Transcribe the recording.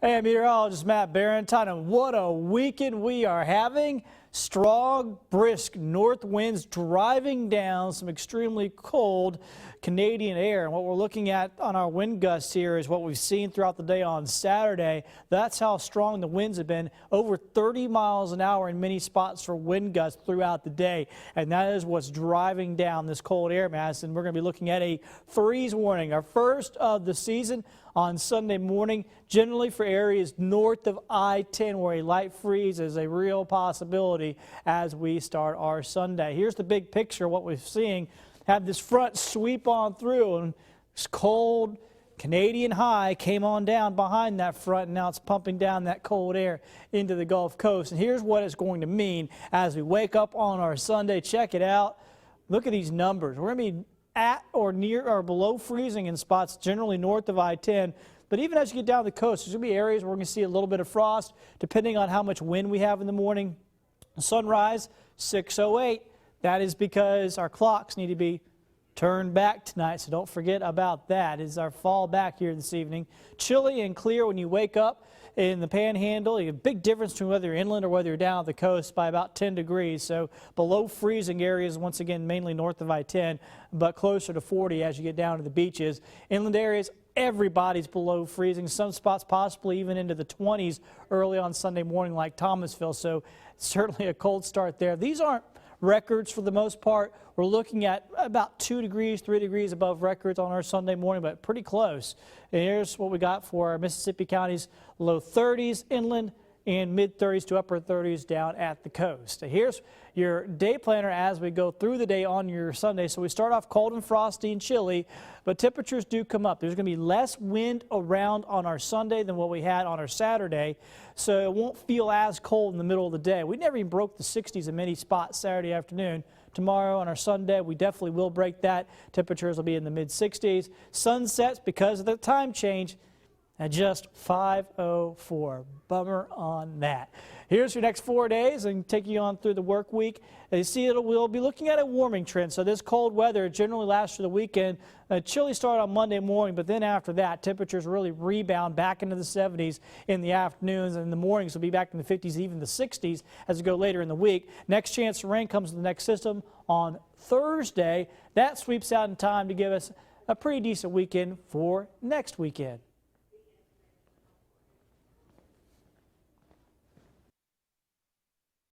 Hey, meteorologist Matt Barrington, and what a weekend we are having. Strong, brisk north winds driving down some extremely cold Canadian air. And what we're looking at on our wind gusts here is what we've seen throughout the day on Saturday. That's how strong the winds have been, over 30 miles an hour in many spots for wind gusts throughout the day. And that is what's driving down this cold air mass. And we're going to be looking at a freeze warning, our first of the season on Sunday morning, generally for areas north of I-10 where a light freeze is a real possibility as we start our Sunday. Here's the big picture of what we're seeing. Have this front sweep on through, and this cold Canadian high came on down behind that front, and now it's pumping down that cold air into the Gulf Coast. And here's what it's going to mean as we wake up on our Sunday. Check it out. Look at these numbers. We're going to be at or near or below freezing in spots generally north of I-10. But even as you get down the coast, there's going to be areas where we're going to see a little bit of frost depending on how much wind we have in the morning. Sunrise, 6:08. That is because our clocks need to be turned back tonight, so don't forget about that. It's our fall back here this evening. Chilly and clear when you wake up in the Panhandle. A big difference between whether you're inland or whether you're down at the coast by about 10 degrees. So below freezing areas, once again, mainly north of I-10, but closer to 40 as you get down to the beaches. Inland areas, everybody's below freezing. Some spots possibly even into the 20s early on Sunday morning like Thomasville. So certainly a cold start there. These aren't records for the most part. We're looking at about 2 degrees, 3 degrees above records on our Sunday morning, but pretty close. And here's what we got for our Mississippi counties: low 30s inland and mid 30s to upper 30s down at the coast. Here's your day planner as we go through the day on your Sunday. So we start off cold and frosty and chilly, but temperatures do come up. There's going to be less wind around on our Sunday than what we had on our Saturday, so it won't feel as cold in the middle of the day. We never even broke the 60s in many spots Saturday afternoon. Tomorrow on our Sunday, we definitely will break that. Temperatures will be in the mid 60s. Sunsets, because of the time change, at just 5:04. Bummer on that. Here's your next 4 days and take you on through the work week. As you see, we'll be looking at a warming trend. So this cold weather generally lasts through the weekend. A chilly start on Monday morning, but then after that, temperatures really rebound back into the 70s in the afternoons, and in the mornings will be back in the 50s, even the 60s as we go later in the week. Next chance of rain comes to the next system on Thursday. That sweeps out in time to give us a pretty decent weekend for next weekend.